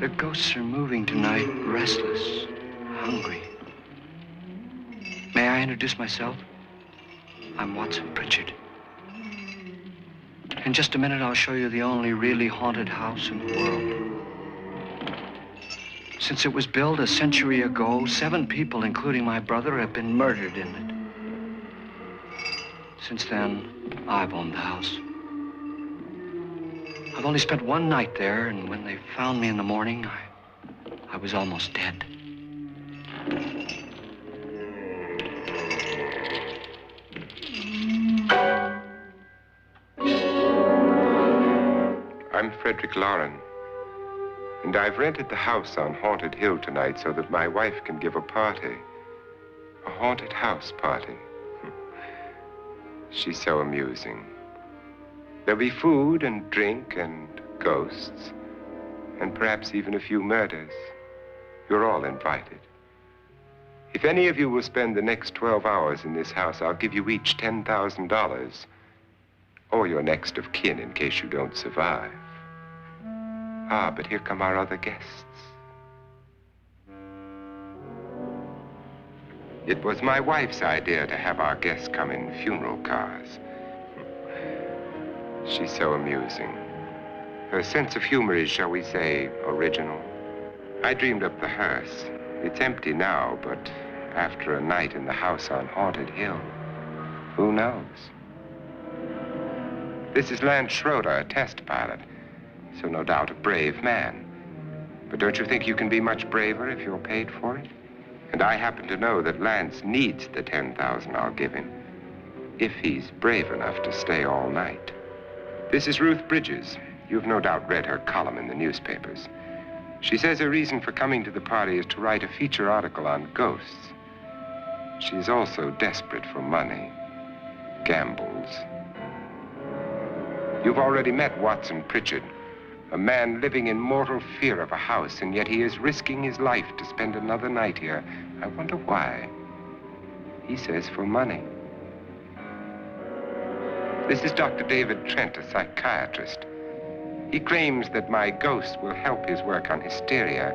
The ghosts are moving tonight, restless, hungry. May I introduce myself? I'm Watson Pritchard. In just a minute, I'll show you the only really haunted house in the world. Since it was built a century ago, 7 people, including my brother, have been murdered in it. Since then, I've owned the house. I've only spent one night there, and when they found me in the morning, I was almost dead. I'm Frederick Lauren, and I've rented the house on Haunted Hill tonight so that my wife can give a party. A haunted house party. She's so amusing. There'll be food and drink and ghosts, and perhaps even a few murders. You're all invited. If any of you will spend the next 12 hours in this house, I'll give you each $10,000, or your next of kin in case you don't survive. Ah, but here come our other guests. It was my wife's idea to have our guests come in funeral cars. She's so amusing. Her sense of humor is, shall we say, original. I dreamed up the hearse. It's empty now, but after a night in the house on Haunted Hill, who knows? This is Lance Schroeder, a test pilot, so no doubt a brave man. But don't you think you can be much braver if you're paid for it? And I happen to know that Lance needs the $10,000 I'll give him, if he's brave enough to stay all night. This is Ruth Bridges. You've no doubt read her column in the newspapers. She says her reason for coming to the party is to write a feature article on ghosts. She's also desperate for money, gambles. You've already met Watson Pritchard, a man living in mortal fear of a house, and yet he is risking his life to spend another night here. I wonder why. He says for money. This is Dr. David Trent, a psychiatrist. He claims that my ghost will help his work on hysteria.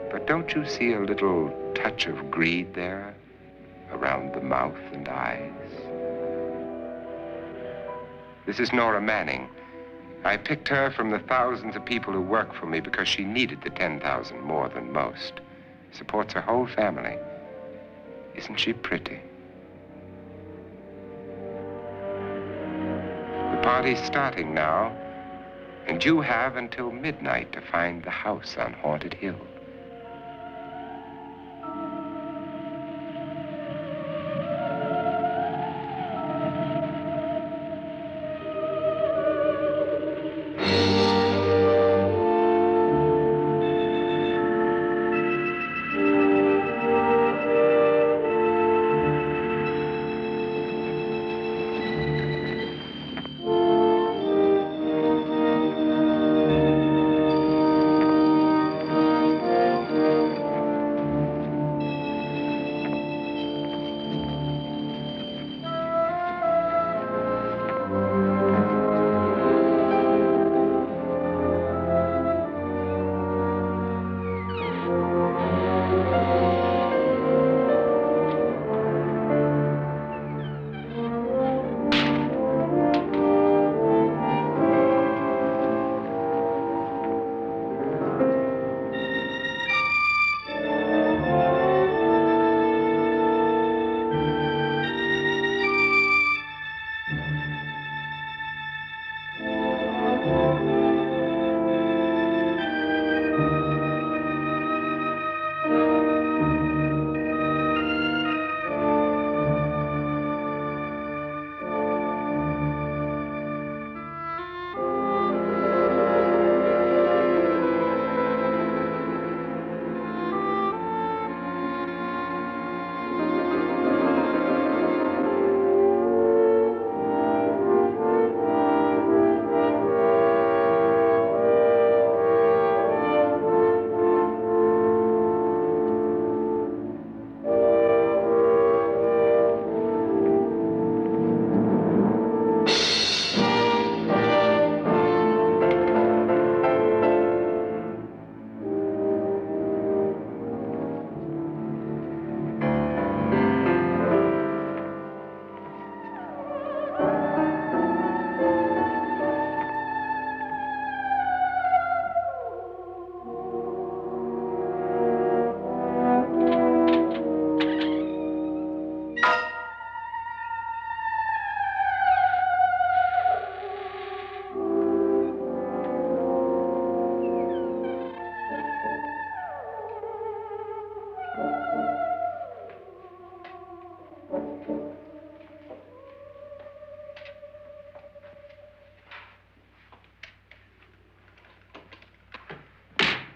But don't you see a little touch of greed there around the mouth and eyes? This is Nora Manning. I picked her from the thousands of people who work for me because she needed the $10,000 more than most. Supports her whole family. Isn't she pretty? The party's starting now, and you have until midnight to find the house on Haunted Hill.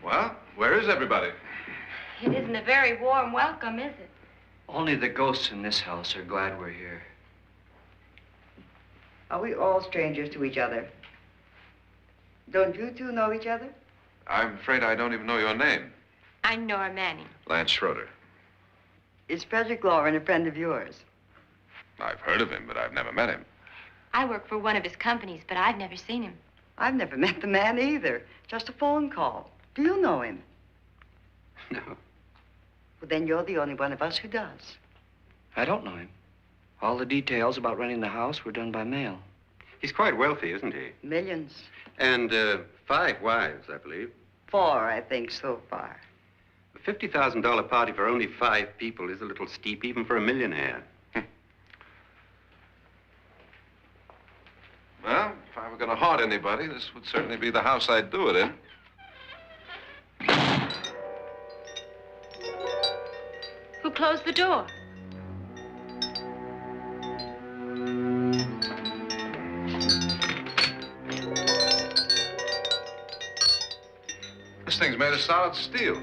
Well, where is everybody? It isn't a very warm welcome, is it? Only the ghosts in this house are glad we're here. Are we all strangers to each other? Don't you two know each other? I'm afraid I don't even know your name. I'm Nora Manning. Lance Schroeder. Is Frederick Lauren a friend of yours? I've heard of him, but I've never met him. I work for one of his companies, but I've never seen him. I've never met the man either. Just a phone call. Do you know him? No, Well, then you're the only one of us who does. I don't know him. All the details about renting the house were done by mail. He's quite wealthy, isn't he? Millions. And 5 wives, I believe. 4, I think, so far. A $50,000 party for only 5 people is a little steep, even for a millionaire. Well, if I were going to haunt anybody, this would certainly be the house I'd do it in. Who closed the door? This thing's made of solid steel.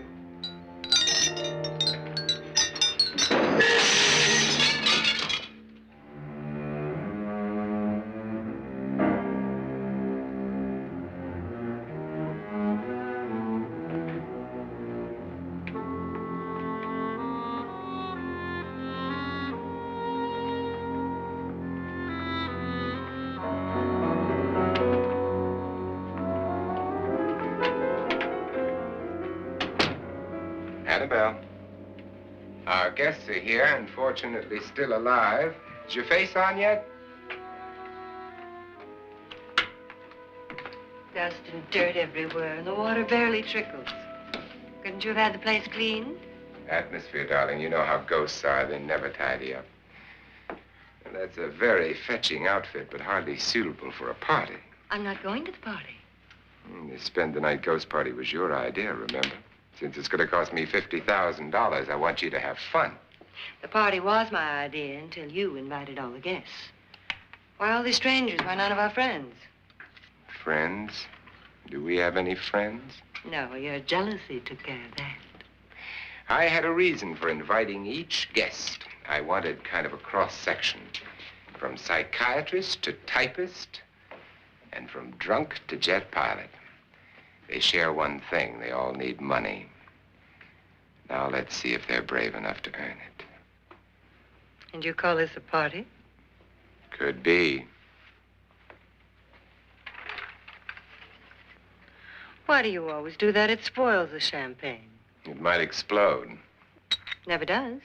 Annabelle, our guests are here, unfortunately still alive. Is your face on yet? Dust and dirt everywhere, and the water barely trickles. Couldn't you have had the place cleaned? Atmosphere, darling. You know how ghosts are. They never tidy up. And that's a very fetching outfit, but hardly suitable for a party. I'm not going to the party. The spend-the-night ghost party was your idea, remember? Since it's going to cost me $50,000, I want you to have fun. The party was my idea until you invited all the guests. Why all these strangers? Why none of our friends? Friends? Do we have any friends? No, your jealousy took care of that. I had a reason for inviting each guest. I wanted kind of a cross-section. From psychiatrist to typist, and from drunk to jet pilot. They share one thing. They all need money. Now let's see if they're brave enough to earn it. And you call this a party? Could be. Why do you always do that? It spoils the champagne. It might explode. Never does.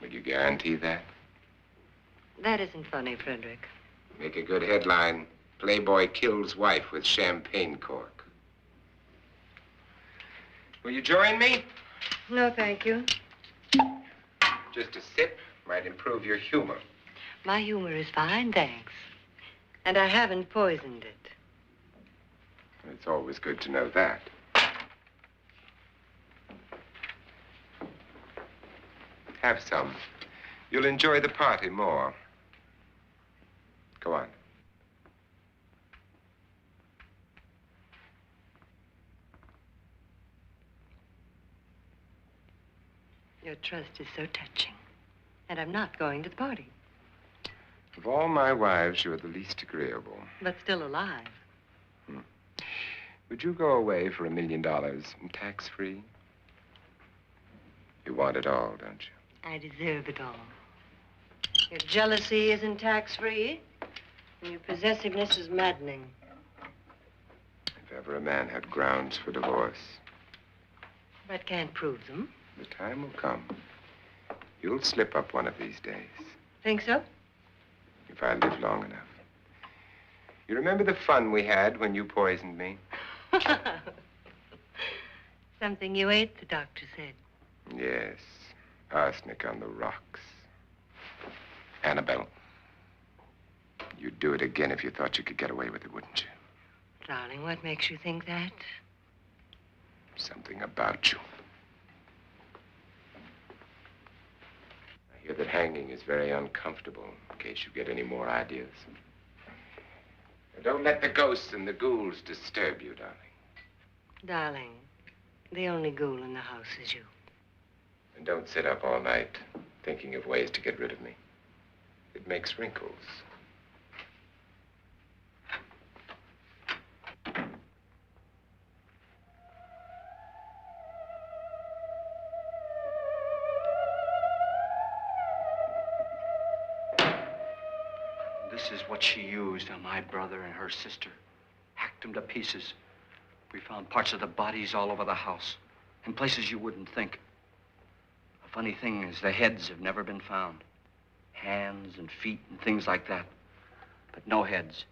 Would you guarantee that? That isn't funny, Frederick. Make a good headline. Playboy kills wife with champagne cork. Will you join me? No, thank you. Just a sip might improve your humor. My humor is fine, thanks. And I haven't poisoned it. It's always good to know that. Have some. You'll enjoy the party more. Go on. Your trust is so touching. And I'm not going to the party. Of all my wives, you're the least agreeable. But still alive. Would you go away for $1 million tax-free? You want it all, don't you? I deserve it all. Your jealousy isn't tax-free. And your possessiveness is maddening. If ever a man had grounds for divorce, But can't prove them. the time will come. You'll slip up one of these days, Think so? if I live long enough. You remember the fun we had when you poisoned me? Something you ate, the doctor said. Yes, arsenic on the rocks. Annabelle, you'd do it again if you thought you could get away with it, wouldn't you? Darling, what makes you think that? Something about you. I hear that hanging is very uncomfortable, in case you get any more ideas. Now, don't let the ghosts and the ghouls disturb you, darling. Darling, the only ghoul in the house is you. And don't sit up all night thinking of ways to get rid of me. It makes wrinkles. This is what she used on my brother and her sister. Hacked them to pieces. We found parts of the bodies all over the house, in places you wouldn't think. The funny thing is the heads have never been found. Hands and feet and things like that. But no heads.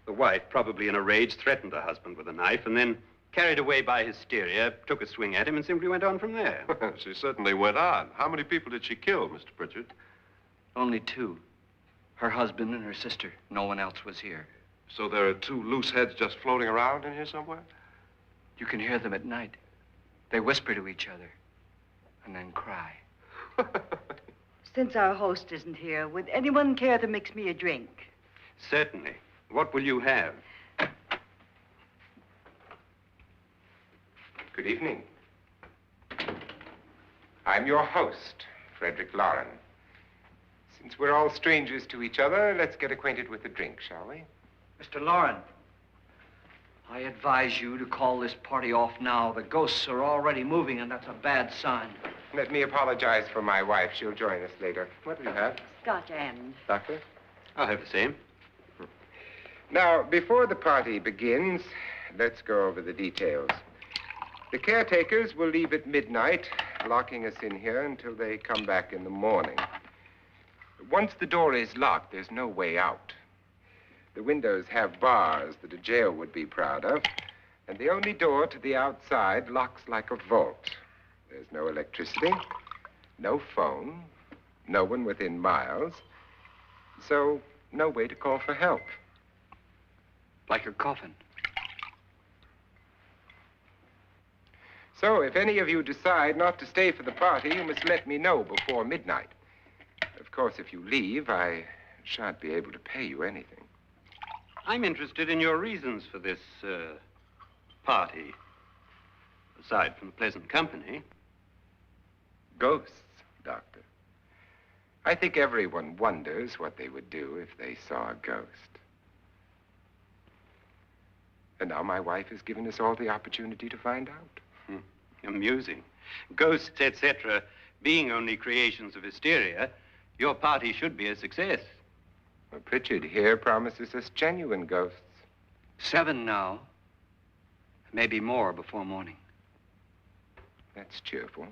The wife, probably in a rage, threatened her husband with a knife and then, carried away by hysteria, took a swing at him and simply went on from there. She certainly went on. How many people did she kill, Mr. Pritchard? Only two. Her husband and her sister. No one else was here. So there are two loose heads just floating around in here somewhere? You can hear them at night. They whisper to each other and then cry. Since our host isn't here, would anyone care to mix me a drink? Certainly. What will you have? Good evening. I'm your host, Frederick Lauren. Since we're all strangers to each other, let's get acquainted with a drink, shall we? Mr. Lauren, I advise you to call this party off now. The ghosts are already moving, and that's a bad sign. Let me apologize for my wife. She'll join us later. What do you have? Scotch and. Doctor? I'll have the same. Now, before the party begins, let's go over the details. The caretakers will leave at midnight, locking us in here until they come back in the morning. Once the door is locked, there's no way out. The windows have bars that a jail would be proud of, and the only door to the outside locks like a vault. There's no electricity, no phone, no one within miles, so no way to call for help. Like a coffin. So if any of you decide not to stay for the party, you must let me know before midnight. Of course, if you leave, I shan't be able to pay you anything. I'm interested in your reasons for this, party. Aside from the pleasant company. Ghosts, Doctor. I think everyone wonders what they would do if they saw a ghost. And now my wife has given us all the opportunity to find out. Amusing. Ghosts, etc., being only creations of hysteria, your party should be a success. Well, Pritchard here promises us genuine ghosts. 7 now. Maybe more before morning. That's cheerful.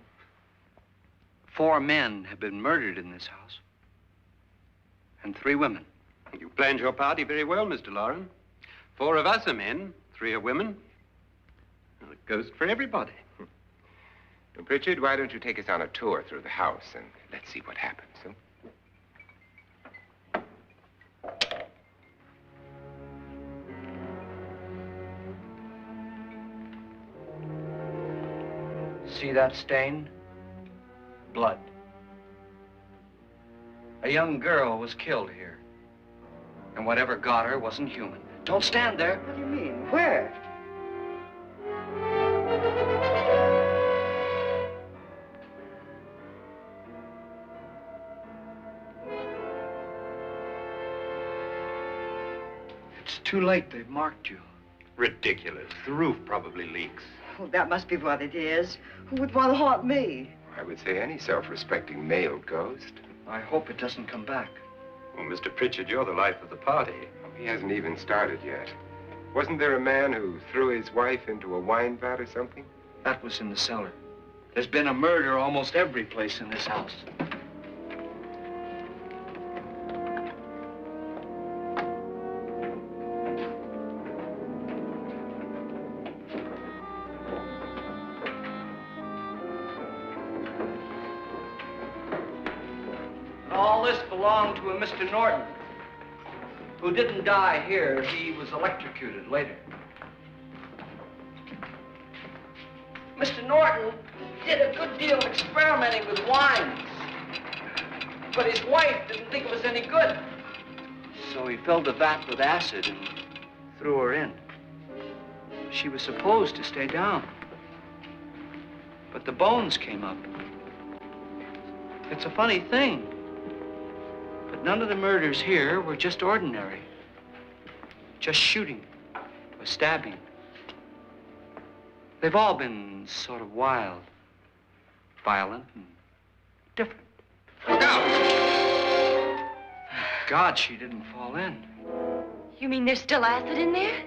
4 men have been murdered in this house. And 3 women. You planned your party very well, Mr. Lauren. 4 of us are men, 3 are women. And a ghost for everybody. Well, Pritchard, why don't you take us on a tour through the house and let's see what happens, huh? See that stain? Blood. A young girl was killed here. And whatever got her wasn't human. Don't stand there. What do you mean? Where? It's too late. They've marked you. Ridiculous. The roof probably leaks. Oh, that must be what it is. Who would want to haunt me? I would say any self-respecting male ghost. I hope it doesn't come back. Well, Mr. Pritchard, you're the life of the party. He hasn't even started yet. Wasn't there a man who threw his wife into a wine vat or something? That was in the cellar. There's been a murder almost every place in this house. All this belonged to a Mr. Norton, who didn't die here. He was electrocuted later. Mr. Norton did a good deal of experimenting with wines, but his wife didn't think it was any good. So he filled the vat with acid and threw her in. She was supposed to stay down. But the bones came up. It's a funny thing. But none of the murders here were just ordinary. Just shooting or stabbing. They've all been sort of wild, violent, and different. Look out! Thank God she didn't fall in. You mean there's still acid in there?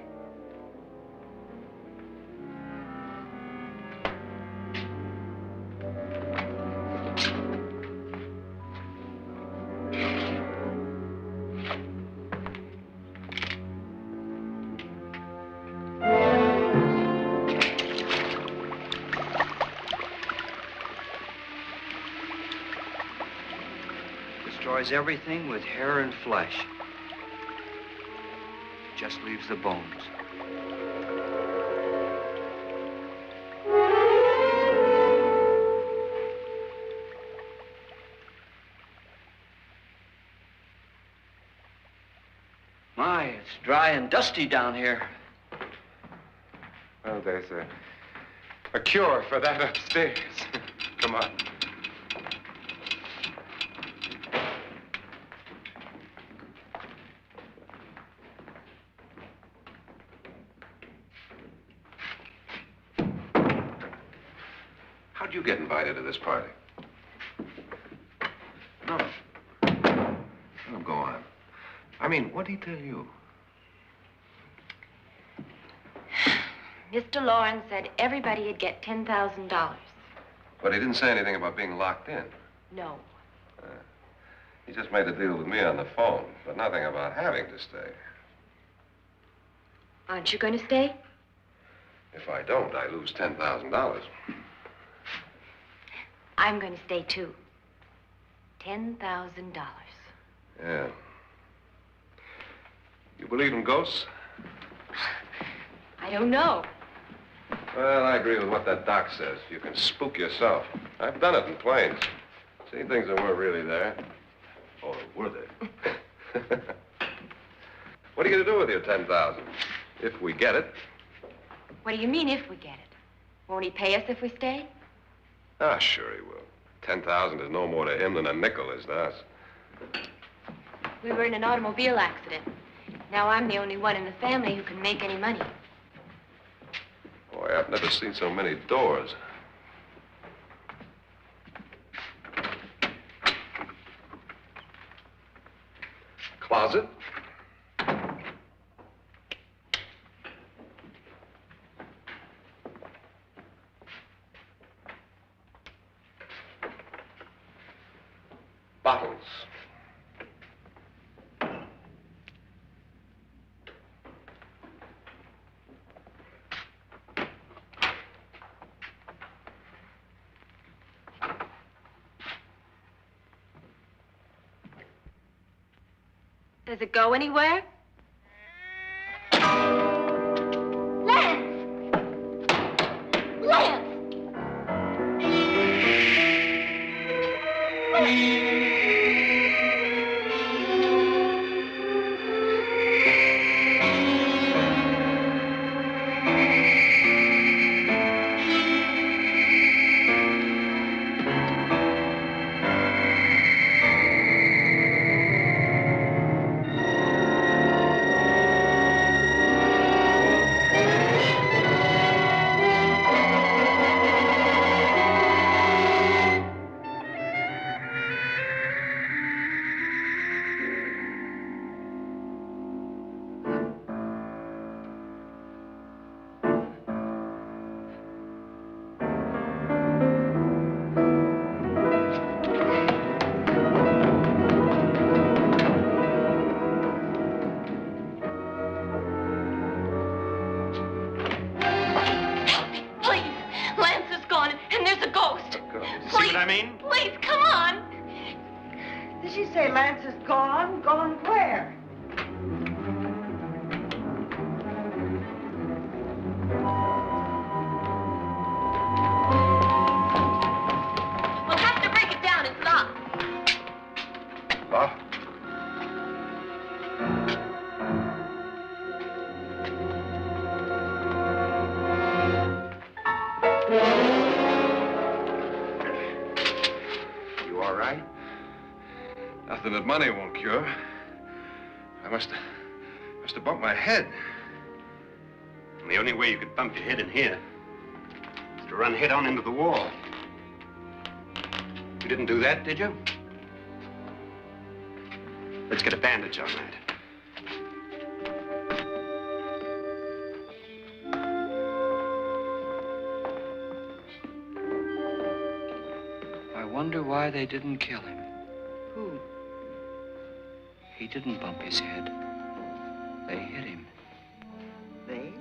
Destroys everything with hair and flesh. Just leaves the bones. My, it's dry and dusty down here. Well, there's a cure for that upstairs. Come on. How'd you get invited to this party? No. No, go on. I mean, what'd he tell you? Mr. Lawrence said everybody'd get $10,000. But he didn't say anything about being locked in. No. He just made a deal with me on the phone, but nothing about having to stay. Aren't you going to stay? If I don't, I lose $10,000. I'm going to stay, too. $10,000. Yeah. You believe in ghosts? I don't know. Well, I agree with what that doc says. You can spook yourself. I've done it in planes. Seen things that weren't really there. Or were they? What are you going to do with your $10,000? If we get it. What do you mean, if we get it? Won't he pay us if we stay? Ah, sure he will. 10,000 is no more to him than a nickel is to us. We were in an automobile accident. Now I'm the only one in the family who can make any money. Boy, I've never seen so many doors. Closet. Bottles. Does it go anywhere? Lance! Lance! Please, come on. Did she say Lance is gone? Gone where? We'll have to break it down. It's locked. Locked? something that money won't cure. I must have bumped my head. And the only way you could bump your head in here is to run head on into the wall. You didn't do that, did you? Let's get a bandage on that. I wonder why they didn't kill him. Who? He didn't bump his head. They hit him. They?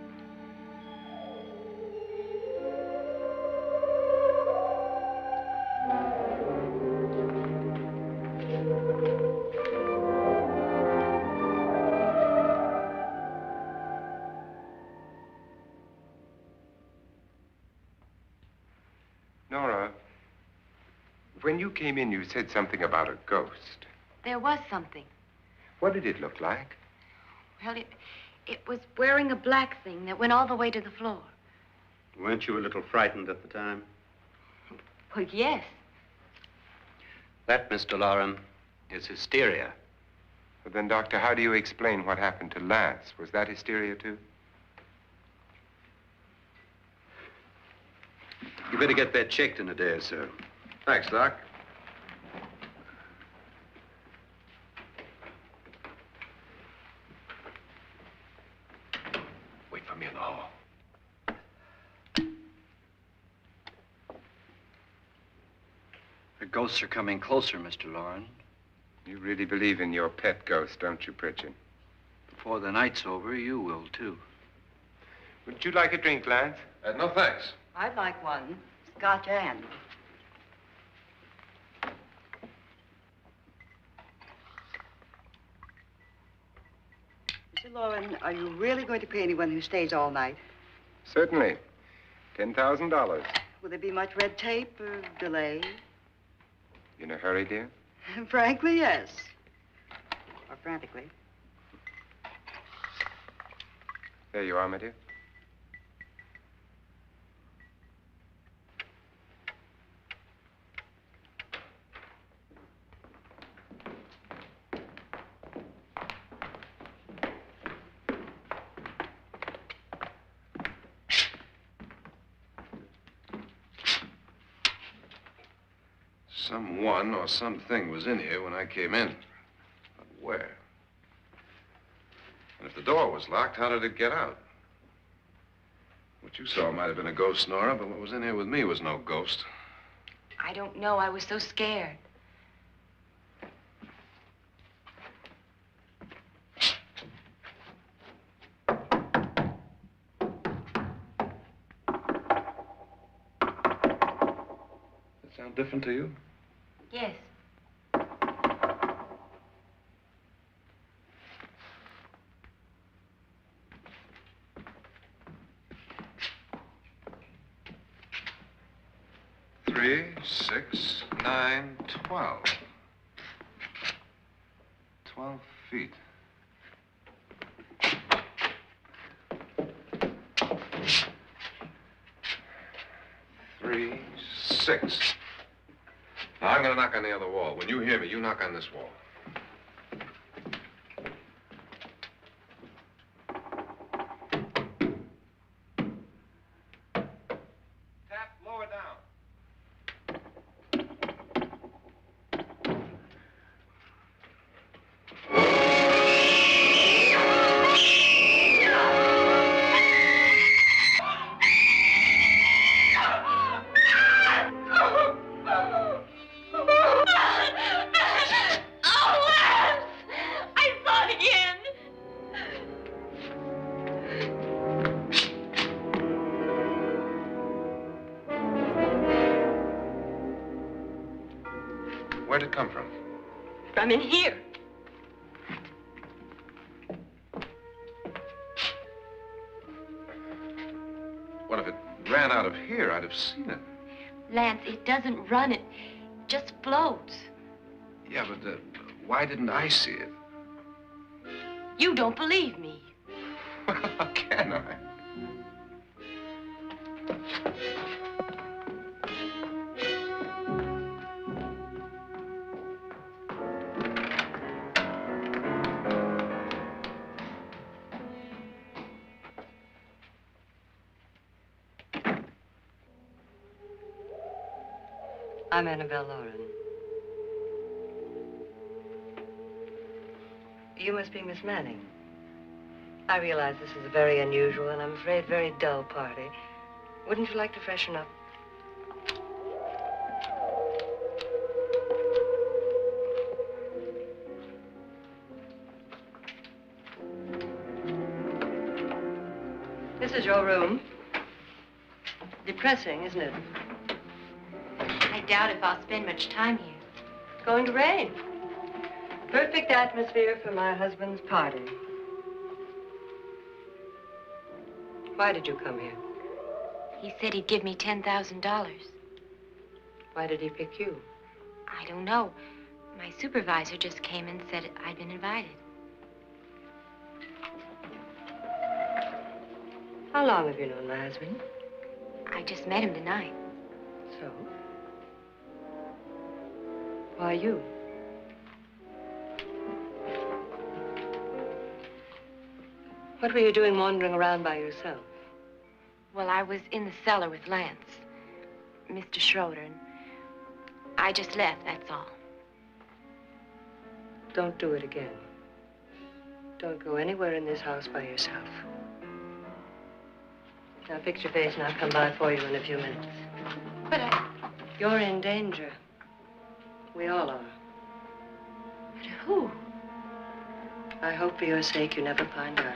Nora, when you came in, you said something about a ghost. There was something. What did it look like? Well, it was wearing a black thing that went all the way to the floor. Weren't you a little frightened at the time? Well, yes. That, Mr. Loren, is hysteria. Well, then, Doctor, how do you explain what happened to Lance? Was that hysteria, too? You better get that checked in a day or so. Thanks, Doc. Wait for me in the hall. The ghosts are coming closer, Mr. Loren. You really believe in your pet ghost, don't you, Pritchard? Before the night's over, you will, too. Would you like a drink, Lance? No, thanks. I'd like one. Scotch and. Mr. Loren, are you really going to pay anyone who stays all night? Certainly. $10,000. Will there be much red tape or delay? You in a hurry, dear? Frankly, yes. Or frantically. There you are, my dear. Someone or something was in here when I came in. But where? And if the door was locked, how did it get out? What you saw might have been a ghost, Nora, but what was in here with me was no ghost. I don't know. I was so scared. Does it sound different to you? Yes. Three, 6, 9, 12. 12 feet. Three, 6. Now, I'm going to knock on the other wall. When you hear me, you knock on this wall. Tap lower down. Where'd it come from? From in here. Well, if it ran out of here, I'd have seen it. Lance, it doesn't run. It just floats. Yeah, but why didn't I see it? You don't believe me. Well, how can I? I'm Annabelle Lauren. You must be Miss Manning. I realize this is a very unusual and I'm afraid very dull party. Wouldn't you like to freshen up? This is your room. Depressing, isn't it? I doubt if I'll spend much time here. It's going to rain. Perfect atmosphere for my husband's party. Why did you come here? He said he'd give me $10,000. Why did he pick you? I don't know. My supervisor just came and said I'd been invited. How long have you known my husband? I just met him tonight. So? Why you? What were you doing wandering around by yourself? Well, I was in the cellar with Lance, Mr. Schroeder, and I just left, that's all. Don't do it again. Don't go anywhere in this house by yourself. Now fix your face and I'll come by for you in a few minutes. But You're in danger. We all are. but who? I hope for your sake you never find out.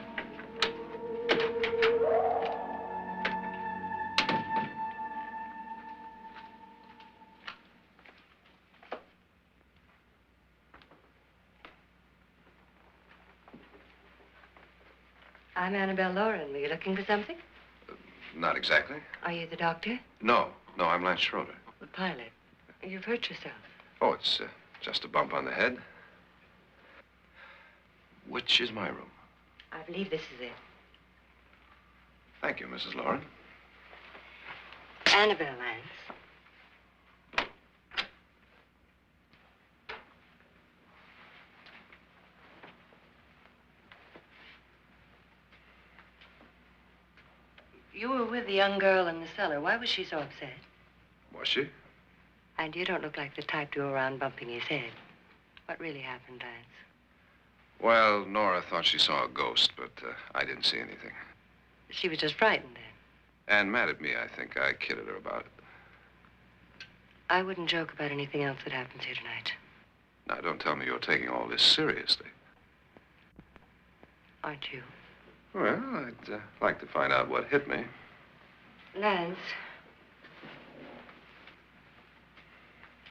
I'm Annabelle Lauren. Were you looking for something? Not exactly. Are you the doctor? No, I'm Lance Schroeder. The pilot. You've hurt yourself. Oh, it's just a bump on the head. Which is my room? I believe this is it. Thank you, Mrs. Lauren. Annabelle Lance. You were with the young girl in the cellar. Why was she so upset? Was she? And you don't look like the type to go around bumping his head. What really happened, Lance? Well, Nora thought she saw a ghost, but I didn't see anything. She was just frightened then. And mad at me, I think. I kidded her about it. I wouldn't joke about anything else that happens here tonight. Now, don't tell me you're taking all this seriously. Aren't you? Well, I'd like to find out what hit me. Lance.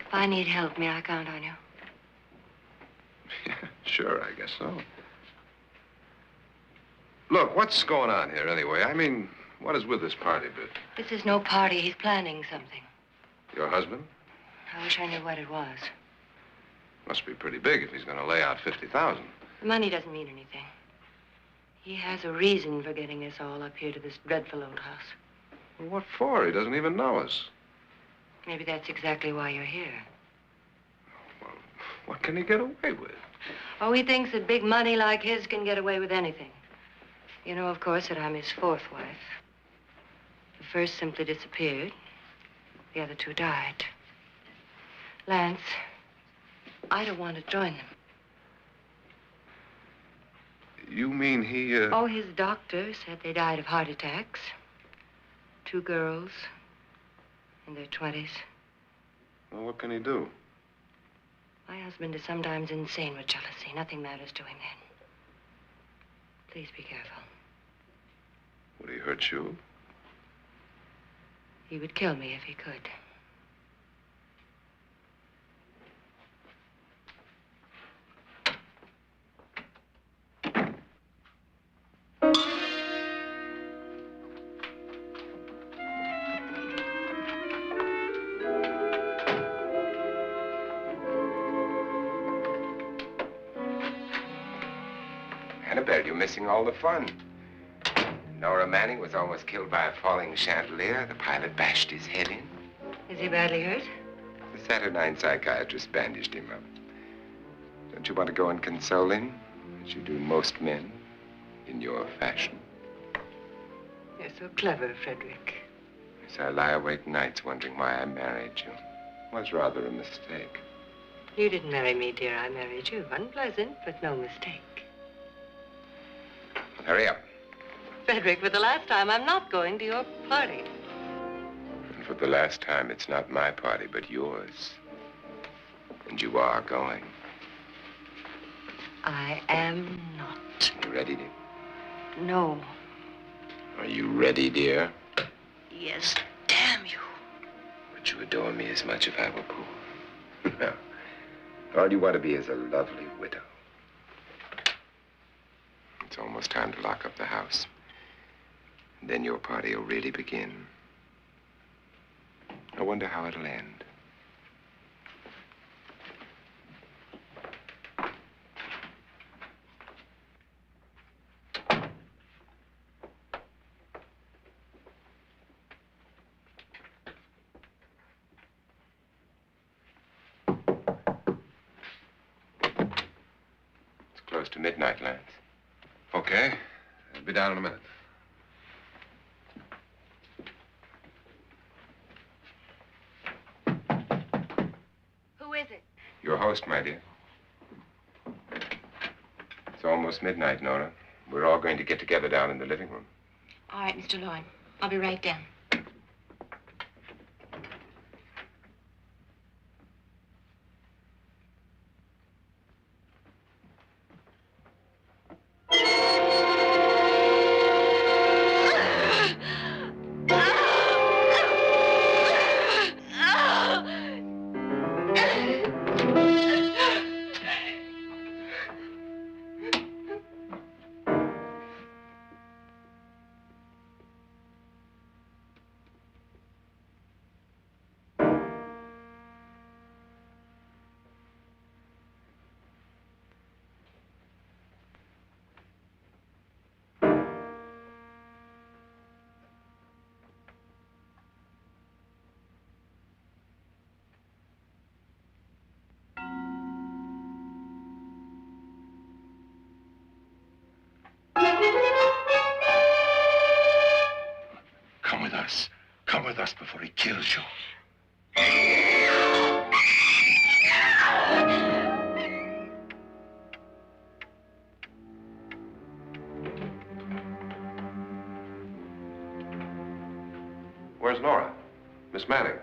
If I need help, may I count on you? Yeah, sure, I guess so. Look, what's going on here anyway? I mean, what is with this party bit? This is no party. He's planning something. Your husband? I wish I knew what it was. Must be pretty big if he's going to lay out 50,000. The money doesn't mean anything. He has a reason for getting us all up here to this dreadful old house. Well, what for? He doesn't even know us. Maybe that's exactly why you're here. Well, what can he get away with? Oh, he thinks that big money like his can get away with anything. You know, of course, that I'm his fourth wife. The first simply disappeared. The other two died. Lance, I don't want to join them. You mean he, Oh, his doctor said they died of heart attacks. 2 girls in their 20s. Well, what can he do? My husband is sometimes insane with jealousy. Nothing matters to him then. Please be careful. Would he hurt you? He would kill me if he could. Annabelle, you're missing all the fun. Nora Manning was almost killed by a falling chandelier. The pilot bashed his head in. Is he badly hurt? The Saturnine psychiatrist bandaged him up. Don't you want to go and console him, as you do most men, in your fashion? You're so clever, Frederick. So I lie awake nights wondering why I married you. was rather a mistake. You didn't marry me, dear. I married you. Unpleasant, but no mistake. Hurry up. Frederick, for the last time, I'm not going to your party. And for the last time, it's not my party, but yours. And you are going. I am not. You ready, dear? No. Are you ready, dear? Yes, damn you. Would you adore me as much if I were poor? No. All you want to be is a lovely widow. It's almost time to lock up the house. And then your party will really begin. I wonder how it'll end. Close to midnight, Lance. Okay. I'll be down in a minute. Who is it? Your host, my dear. It's almost midnight, Nora. We're all going to get together down in the living room. All right, Mr. Lloyd. I'll be right down. Come with us. Come with us before he kills you. Where's Nora? Miss Manning.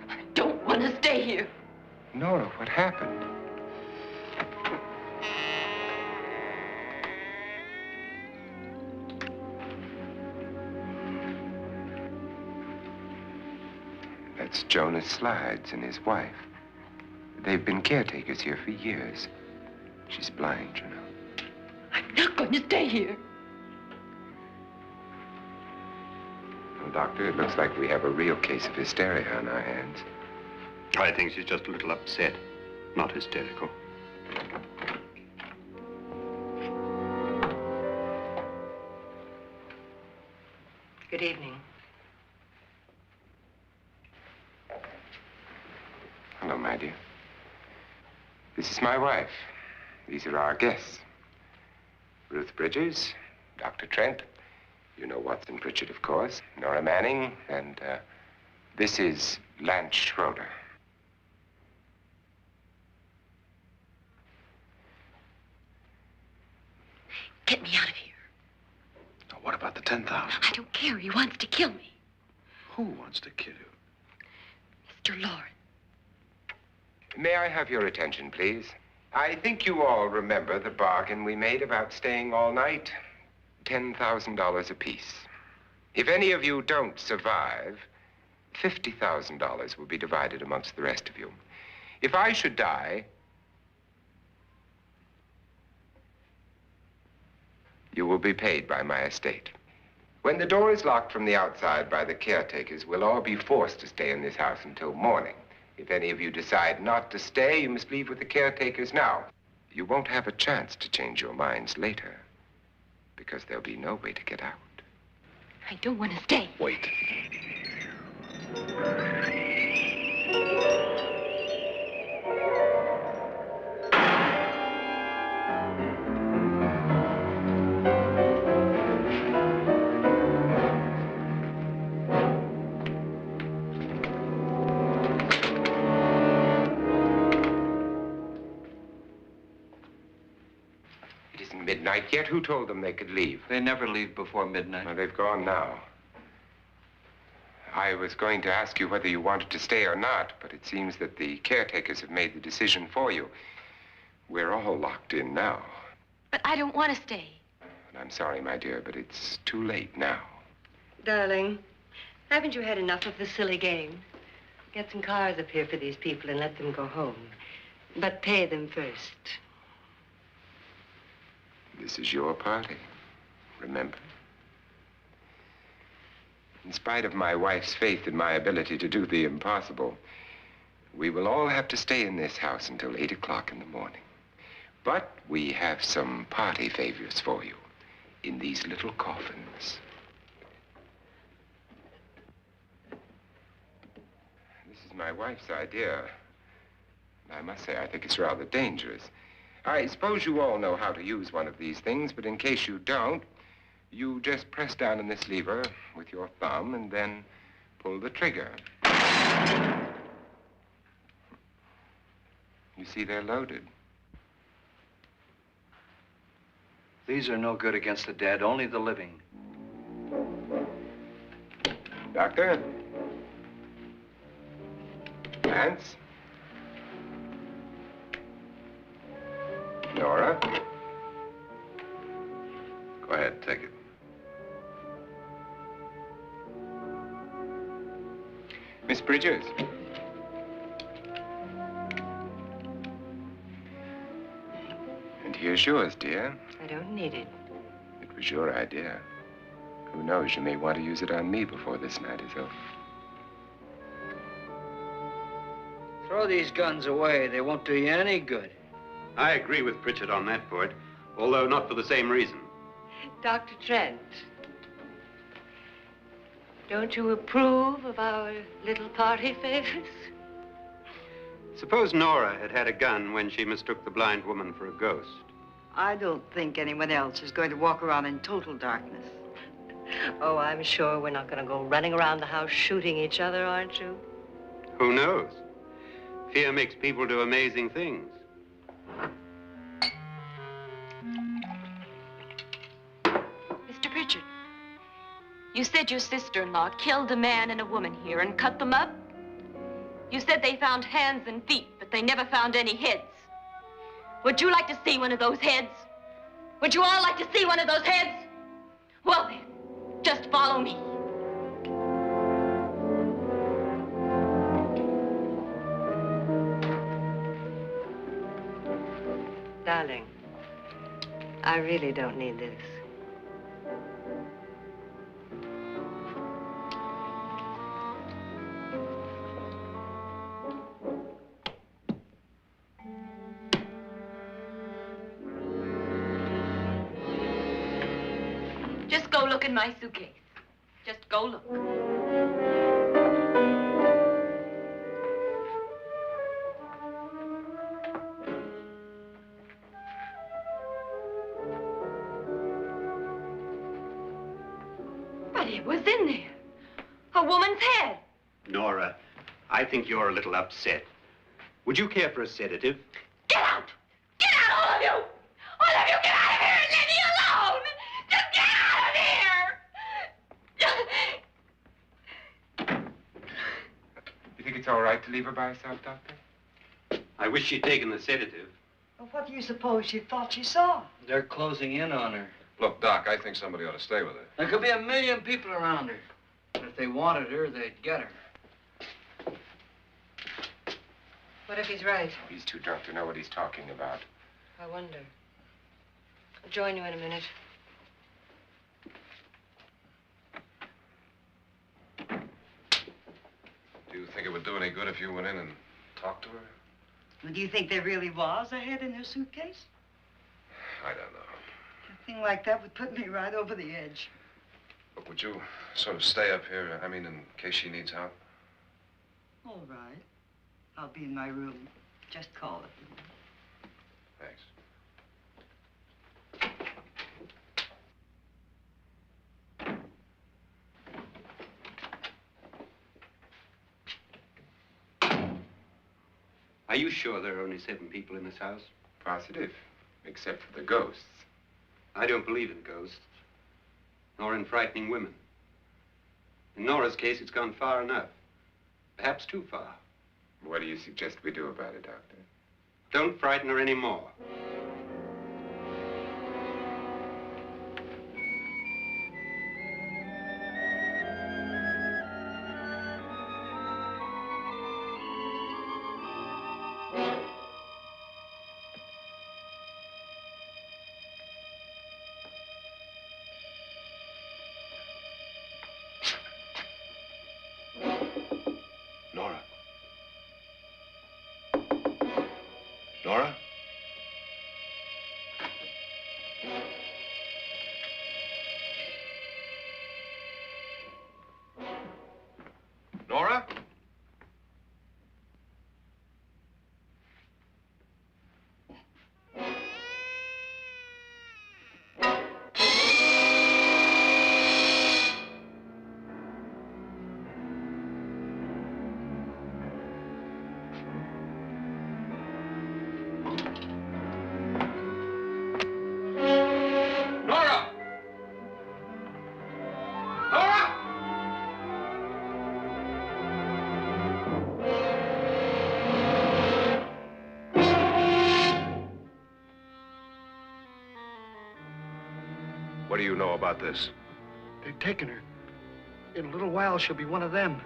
I don't want to stay here. Nora, what happened? That's Jonas Slides and his wife. They've been caretakers here for years. She's blind, you know. I'm not going to stay here. Well, Doctor, it looks like we have a real case of hysteria on our hands. I think she's just a little upset, not hysterical. Good evening. Hello, my dear. This is my wife. These are our guests. Ruth Bridges, Dr. Trent. You know Watson Pritchard, of course. Nora Manning, and this is Lance Schroeder. Get me out of here. Now, what about the 10,000? I don't care. He wants to kill me. Who wants to kill you? Mr. Lawrence. May I have your attention, please? I think you all remember the bargain we made about staying all night. $10,000 apiece. If any of you don't survive, $50,000 will be divided amongst the rest of you. If I should die, you will be paid by my estate. When the door is locked from the outside by the caretakers, we'll all be forced to stay in this house until morning. If any of you decide not to stay, you must leave with the caretakers now. You won't have a chance to change your minds later, because there'll be no way to get out. I don't want to stay. Wait. isn't midnight yet. Who told them they could leave? They never leave before midnight. Well, they've gone now. I was going to ask you whether you wanted to stay or not, but it seems that the caretakers have made the decision for you. We're all locked in now. But I don't want to stay. And I'm sorry, my dear, but it's too late now. Darling, haven't you had enough of the silly game? Get some cars up here for these people and let them go home. But pay them first. This is your party, remember? In spite of my wife's faith in my ability to do the impossible, we will all have to stay in this house until 8 o'clock in the morning. But we have some party favors for you in these little coffins. This is my wife's idea. I must say, I think it's rather dangerous. I suppose you all know how to use one of these things, but in case you don't, you just press down on this lever with your thumb and then pull the trigger. You see, they're loaded. These are no good against the dead, only the living. Doctor? Lance? Nora? Go ahead, take it. Miss Bridges? And here's yours, dear. I don't need it. It was your idea. Who knows, you may want to use it on me before this night is over. Throw these guns away. They won't do you any good. I agree with Pritchard on that point, although not for the same reason. Dr. Trent, don't you approve of our little party favors? Suppose Nora had had a gun when she mistook the blind woman for a ghost. I don't think anyone else is going to walk around in total darkness. Oh, I'm sure we're not going to go running around the house shooting each other, aren't you? Who knows? Fear makes people do amazing things. Mr. Pritchard, you said your sister-in-law killed a man and a woman here and cut them up? You said they found hands and feet, but they never found any heads. Would you like to see one of those heads? Would you all like to see one of those heads? Well then, just follow me. Darling, I really don't need this. Just go look in my suitcase. Just go look. But it was in there. A woman's head. Nora, I think you're a little upset. Would you care for a sedative? Get out! Get out, all of you! All of you, get out of here and leave me alone! Just get out of here! You think it's all right to leave her by herself, Doctor? I wish she'd taken the sedative. Well, what do you suppose she thought she saw? They're closing in on her. Look, Doc, I think somebody ought to stay with her. There could be 1,000,000 people around her. But if they wanted her, they'd get her. What if he's right? He's too drunk to know what he's talking about. I wonder. I'll join you in a minute. Do you think it would do any good if you went in and talked to her? Well, do you think there really was a head in her suitcase? I don't know. A thing like that would put me right over the edge. Look, would you sort of stay up here, I mean, in case she needs help? All right. I'll be in my room. Just call it. Thanks. Are you sure there are only 7 people in this house? Positive, except for the ghosts. I don't believe in ghosts, nor in frightening women. In Nora's case, it's gone far enough. Perhaps too far. What do you suggest we do about it, Doctor? Don't frighten her anymore. Nora? Nora? Nora? Nora! Nora! What do you know about this? They've taken her. In a little while, she'll be one of them.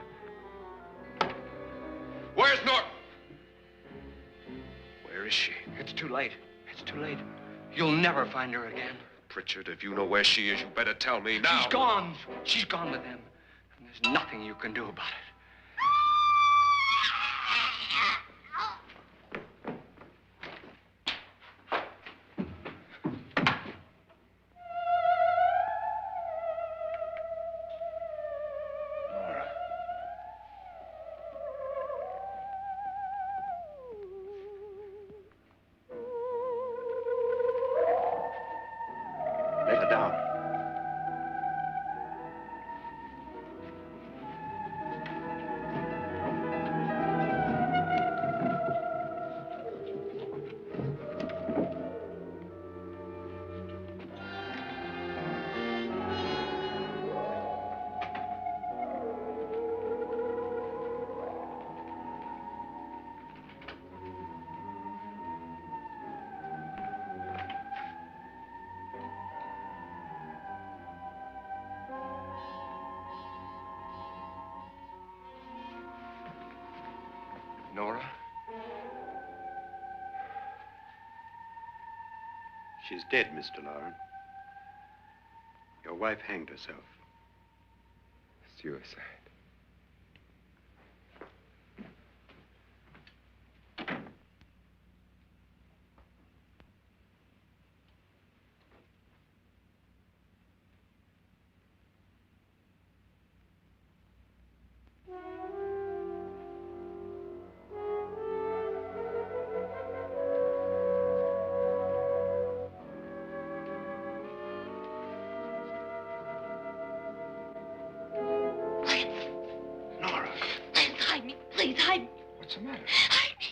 Where's Norton? Where is she? It's too late. It's too late. You'll never find her again. Pritchard, if you know where she is, you better tell me now. She's gone. She's gone with them. And there's nothing you can do about it. Nora. Let her down. Nora? She's dead, Mr. Lauren. Your wife hanged herself. Suicide. Nora, Please hide me. Please hide me. What's the matter? Hide me.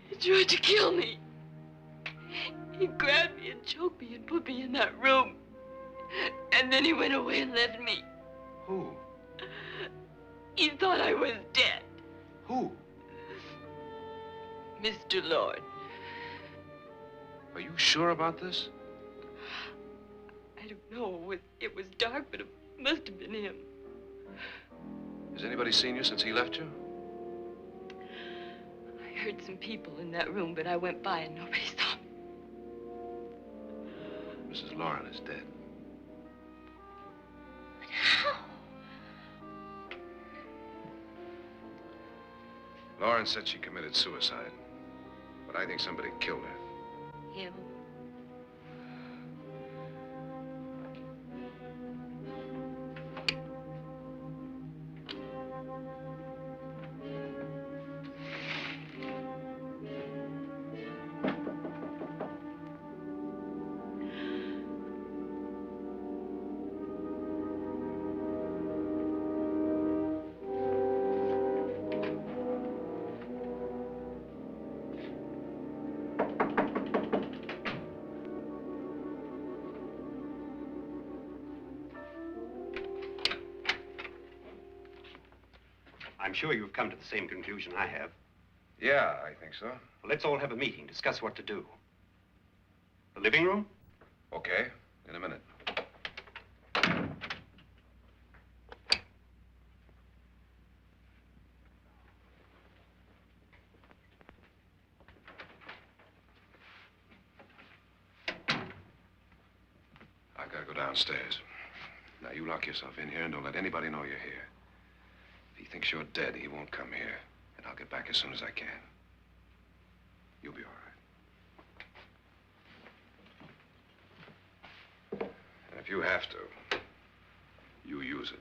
He tried to kill me. He grabbed me and choked me and put me in that room. And then he went away and left me. who? He thought I was dead. Who? Mr. Lord. Are you sure about this? I don't know. It was dark, but it must have been him. Has anybody seen you since he left you? I heard some people in that room, but I went by and nobody saw me. Mrs. Lauren is dead. But how? Lauren said she committed suicide, but I think somebody killed her. Him? I'm sure you've come to the same conclusion I have. Yeah, I think so. Well, let's all have a meeting, discuss what to do. The living room? Okay, in a minute. I gotta go downstairs. Now, you lock yourself in here and don't let anybody know you're here. If he thinks you're dead, he won't come here. And I'll get back as soon as I can. You'll be all right. And if you have to, you use it.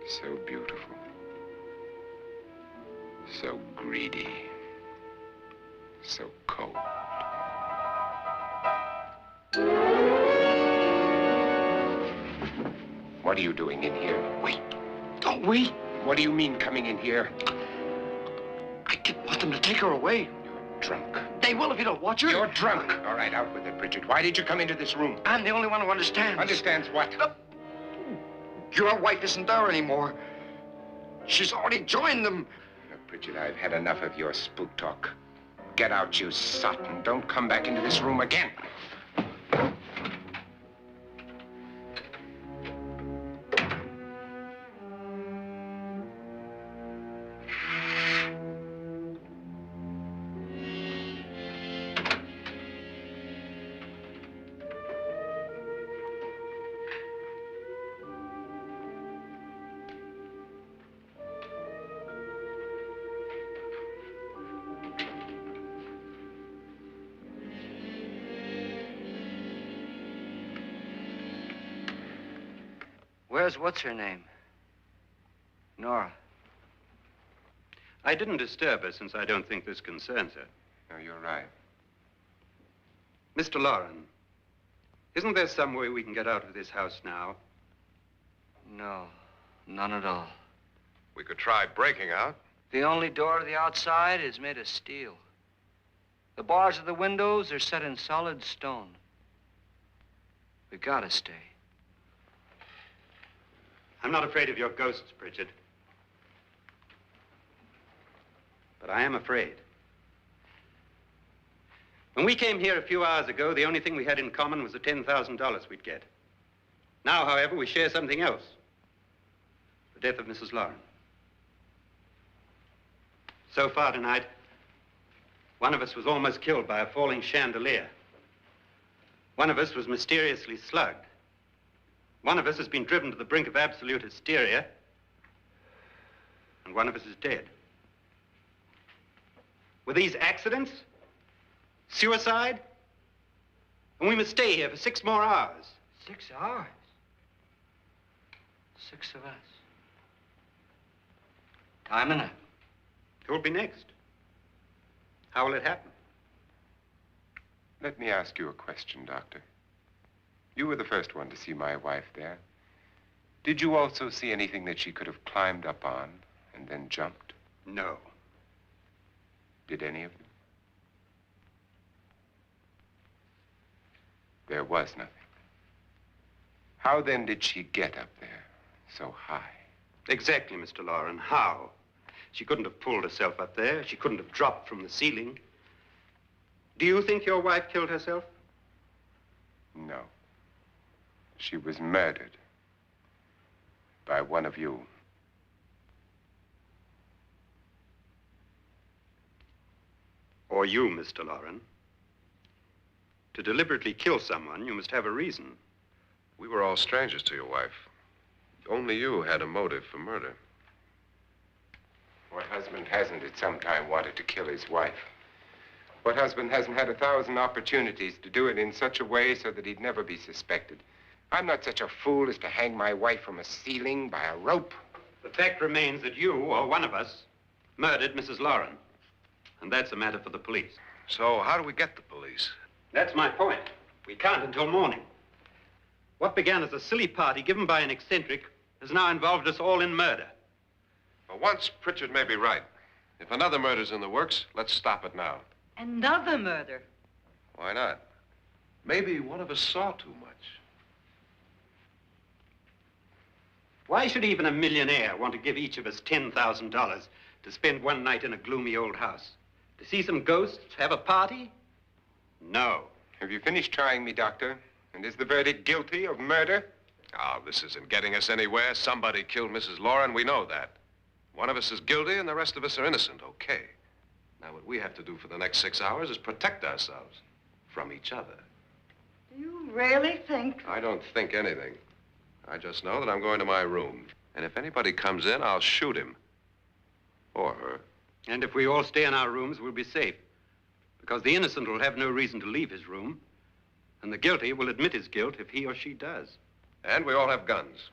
So beautiful. So greedy. So cold. What are you doing in here? Wait. Don't wait. What do you mean coming in here? I didn't want them to take her away. You're drunk. They will if you don't watch her. You're drunk. All right, out with it, Bridget. Why did you come into this room? I'm the only one who understands. Understands what? Your wife isn't there anymore. She's already joined them. Look, Bridget, I've had enough of your spook talk. Get out, you sot, and don't come back into this room again. Where's what's-her-name? Nora. I didn't disturb her since I don't think this concerns her. No, you're right. Mr. Loren, isn't there some way we can get out of this house now? No, none at all. We could try breaking out. The only door to the outside is made of steel. The bars of the windows are set in solid stone. We gotta stay. I'm not afraid of your ghosts, Bridget. But I am afraid. When we came here a few hours ago, the only thing we had in common was the $10,000 we'd get. Now, however, we share something else. The death of Mrs. Loren. So far tonight, one of us was almost killed by a falling chandelier. One of us was mysteriously slugged. One of us has been driven to the brink of absolute hysteria, and one of us is dead. Were these accidents? Suicide? And we must stay here for 6 more hours. 6 hours? 6 of us. Time enough. Who'll be next? How will it happen? Let me ask you a question, Doctor. You were the first one to see my wife there. Did you also see anything that she could have climbed up on and then jumped? No. Did any of you? There was nothing. How then did she get up there so high? Exactly, Mr. Loren. How? She couldn't have pulled herself up there. She couldn't have dropped from the ceiling. Do you think your wife killed herself? No. She was murdered by one of you. Or you, Mr. Loren. To deliberately kill someone, you must have a reason. We were all strangers to your wife. Only you had a motive for murder. What husband hasn't at some time wanted to kill his wife? What husband hasn't had 1,000 opportunities to do it in such a way so that he'd never be suspected? I'm not such a fool as to hang my wife from a ceiling by a rope. The fact remains that you, or one of us, murdered Mrs. Lauren. And that's a matter for the police. So how do we get the police? That's my point. We can't until morning. What began as a silly party given by an eccentric has now involved us all in murder. For once, Pritchard may be right. If another murder's in the works, let's stop it now. Another murder? Why not? Maybe one of us saw too much. Why should even a millionaire want to give each of us $10,000 to spend one night in a gloomy old house? To see some ghosts, have a party? No. Have you finished trying me, Doctor? And is the verdict guilty of murder? Oh, this isn't getting us anywhere. Somebody killed Mrs. Lauren. We know that. One of us is guilty and the rest of us are innocent, okay. Now, what we have to do for the next 6 hours is protect ourselves from each other. Do you really think? I don't think anything. I just know that I'm going to my room. And if anybody comes in, I'll shoot him. Or her. And if we all stay in our rooms, we'll be safe. Because the innocent will have no reason to leave his room. And the guilty will admit his guilt if he or she does. And we all have guns.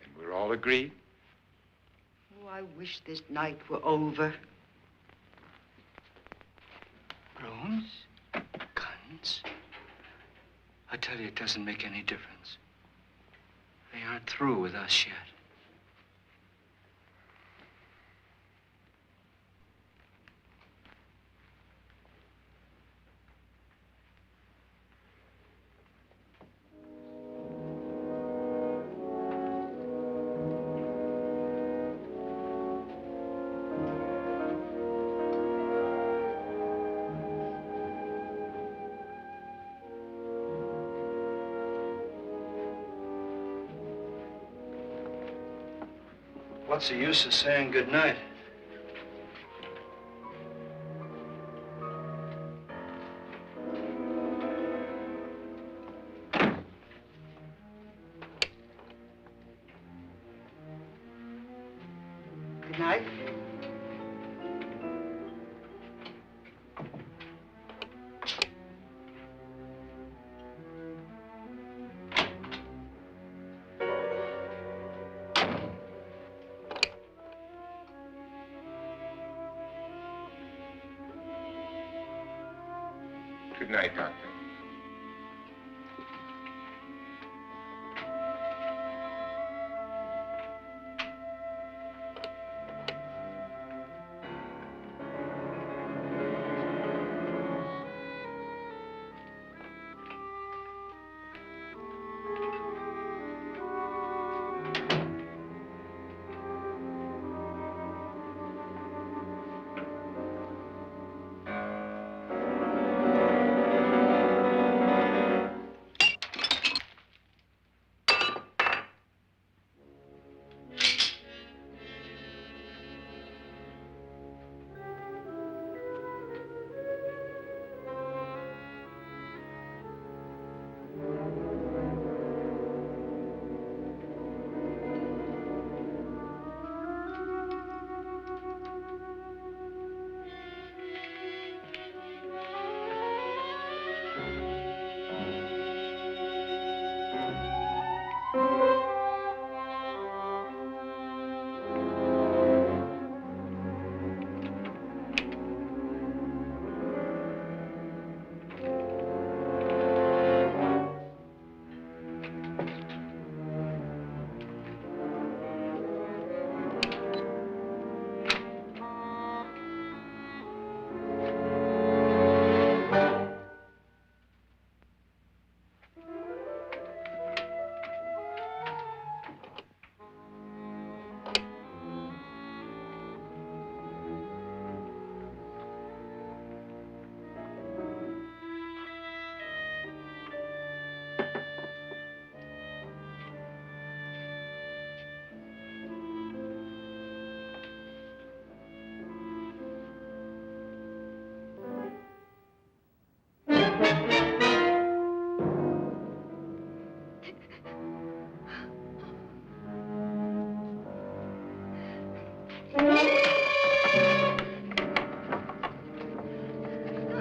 And we're all agreed? Oh, I wish this night were over. Rooms? Guns? I tell you, it doesn't make any difference. They aren't through with us yet. What's the use of saying goodnight? Good night. Good night, Doctor.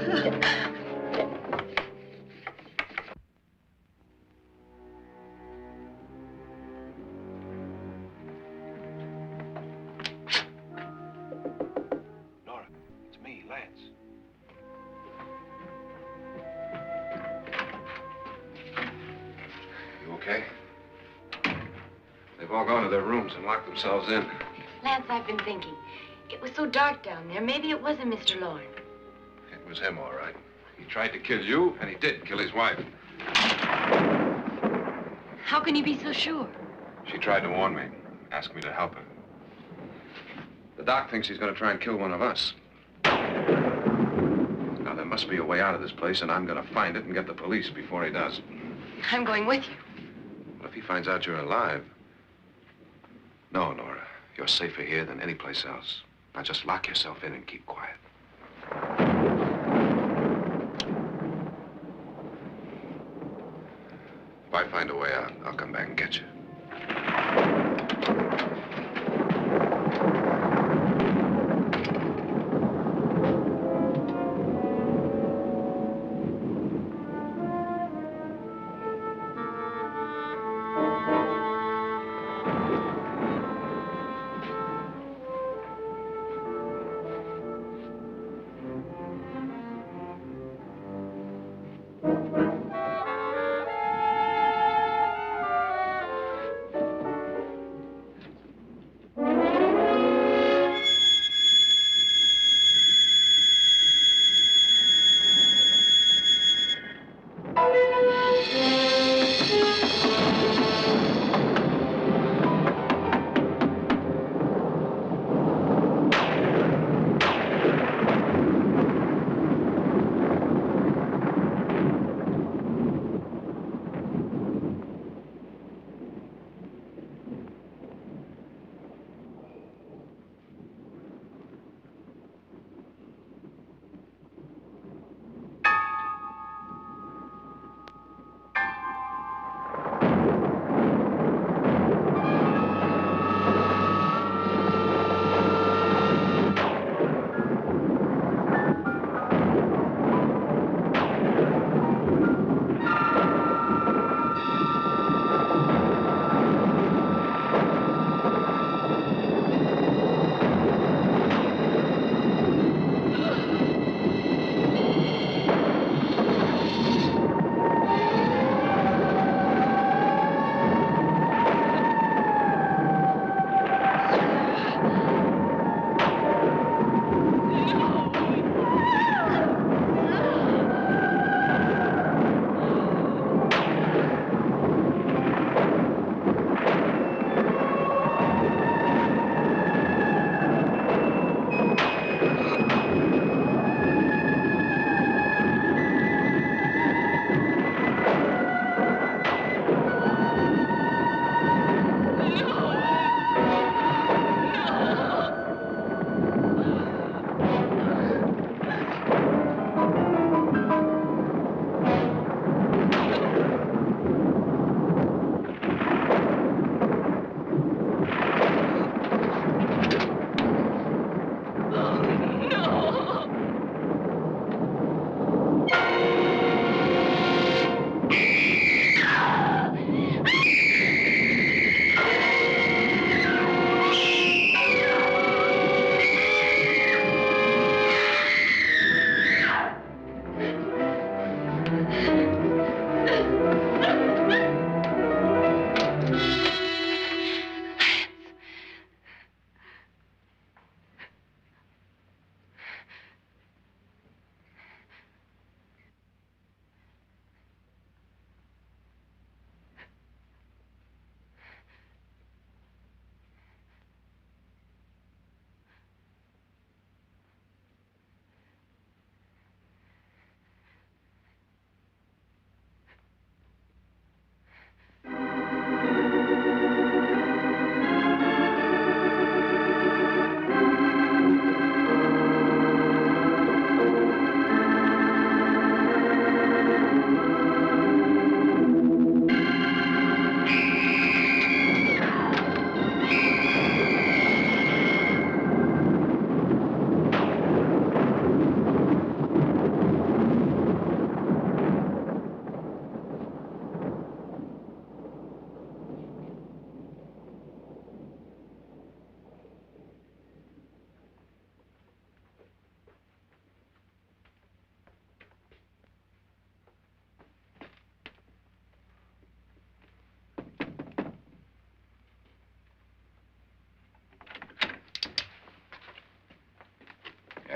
Nora, it's me, Lance. You okay? They've all gone to their rooms and locked themselves in. Lance, I've been thinking. It was so dark down there. Maybe it wasn't Mr. Lorne. It was him, all right. He tried to kill you, and he did kill his wife. How can you be so sure? She tried to warn me, asked me to help her. The doc thinks he's going to try and kill one of us. Now, there must be a way out of this place, and I'm going to find it and get the police before he does. I'm going with you. What if he finds out you're alive? No, Nora. You're safer here than any place else. Now, just lock yourself in and keep quiet. If I find a way out, I'll come back and get you.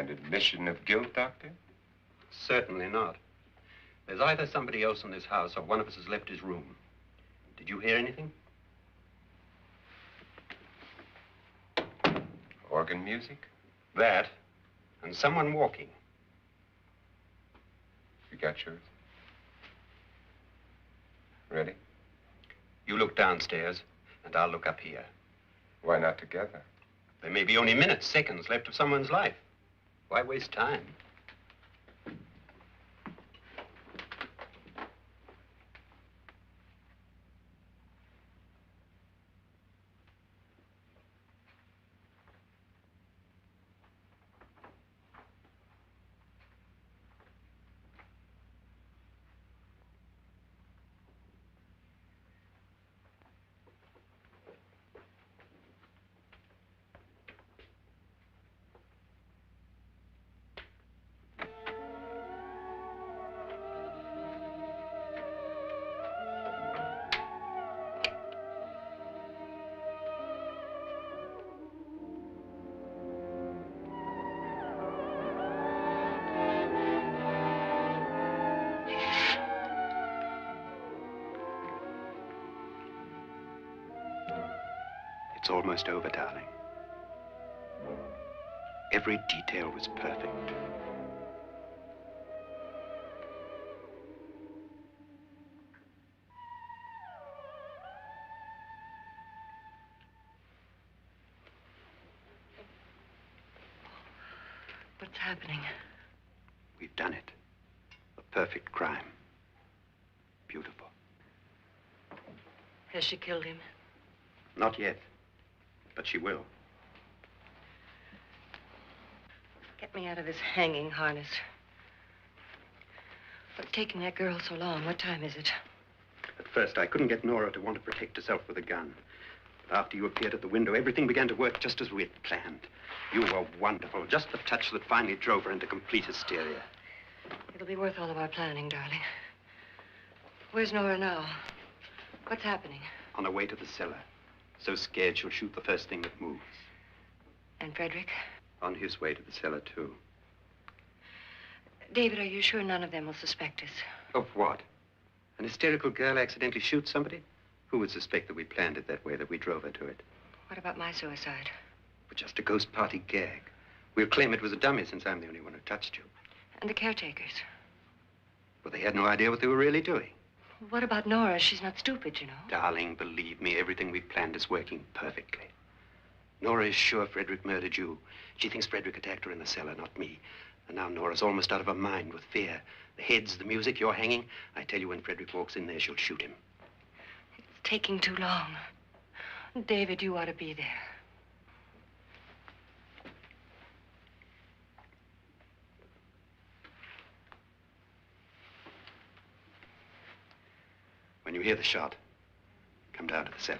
And admission of guilt, Doctor? Certainly not. There's either somebody else in this house or one of us has left his room. Did you hear anything? Organ music? That, and someone walking. You got yours? Ready? You look downstairs, and I'll look up here. Why not together? There may be only minutes, seconds left of someone's life. Why waste time? It's almost over, darling. Every detail was perfect. What's happening? We've done it. A perfect crime. Beautiful. Has she killed him? Not yet, but she will. Get me out of this hanging harness. What's taking that girl so long? What time is it? At first, I couldn't get Nora to want to protect herself with a gun. But after you appeared at the window, everything began to work just as we had planned. You were wonderful. Just the touch that finally drove her into complete hysteria. It'll be worth all of our planning, darling. Where's Nora now? What's happening? On her way to the cellar. So scared she'll shoot the first thing that moves. And Frederick? On his way to the cellar, too. David, are you sure none of them will suspect us? Of what? An hysterical girl accidentally shoots somebody? Who would suspect that we planned it that way, that we drove her to it? What about my suicide? But just a ghost party gag. We'll claim it was a dummy since I'm the only one who touched you. And the caretakers? Well, they had no idea what they were really doing. What about Nora? She's not stupid, you know. Darling, believe me, everything we planned is working perfectly. Nora is sure Frederick murdered you. She thinks Frederick attacked her in the cellar, not me. And now Nora's almost out of her mind with fear. The heads, the music, you're hanging. I tell you, when Frederick walks in there, she'll shoot him. It's taking too long. David, you ought to be there. When you hear the shot, come down to the cellar.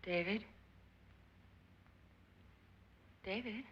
David? David?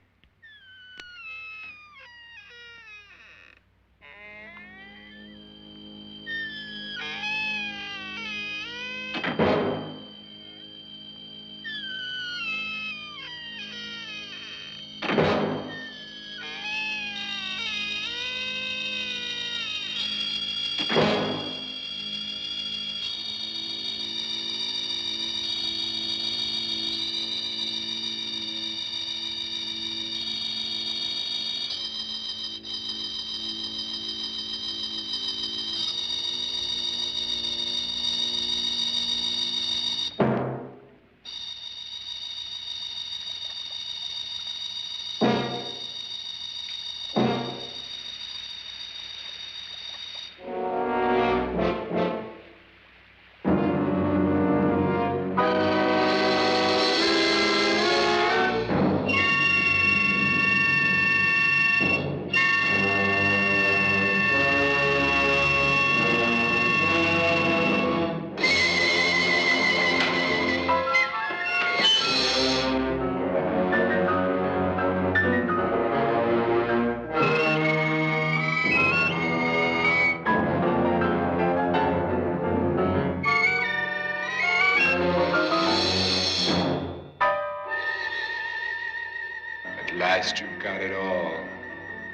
At last you've got it all.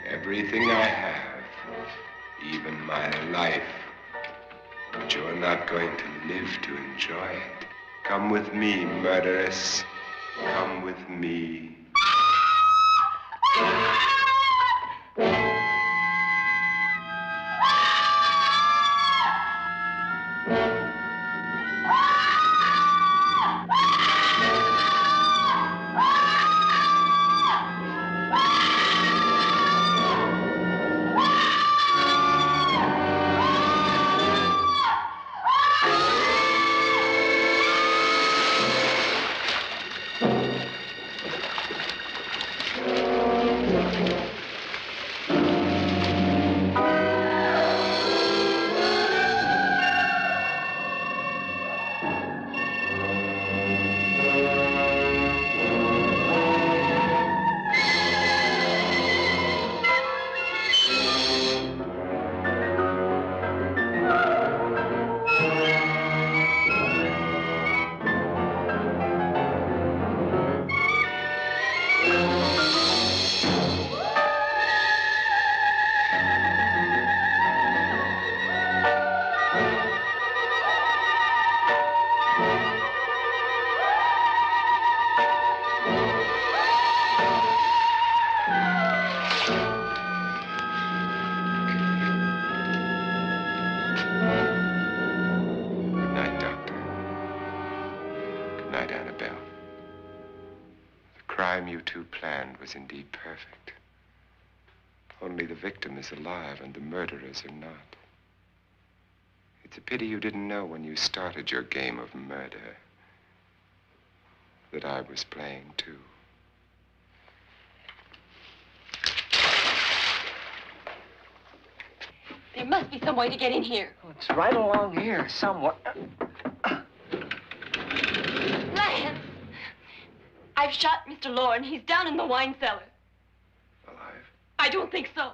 Everything I have. Even my life. But you're not going to live to enjoy it. Come with me, murderess. Come with me. You two planned was indeed perfect. Only the victim is alive and the murderers are not. It's a pity you didn't know when you started your game of murder that I was playing too. There must be some way to get in here. Oh, it's right along here somewhere. Lance! I've shot Mr. Loren. He's down in the wine cellar. Alive? I don't think so.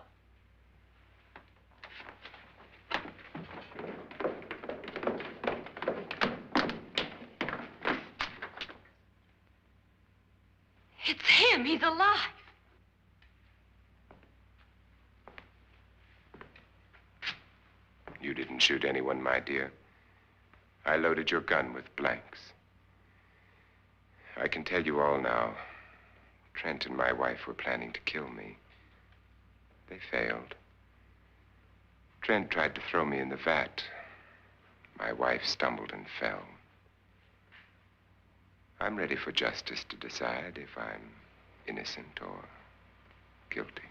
It's him. He's alive. You didn't shoot anyone, my dear. I loaded your gun with blanks. I can tell you all now. Trent and my wife were planning to kill me. They failed. Trent tried to throw me in the vat. My wife stumbled and fell. I'm ready for justice to decide if I'm innocent or guilty.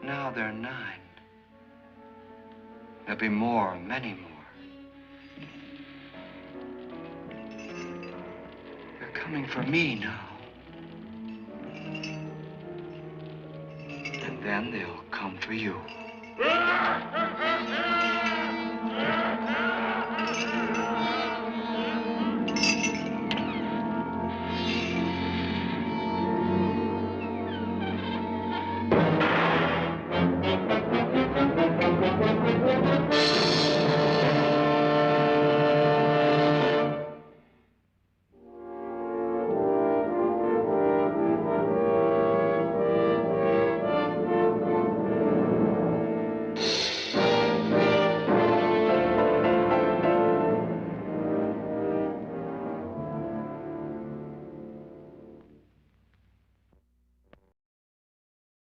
Now they're 9. There'll be more, many more. They're coming for me now. And then they'll come for you.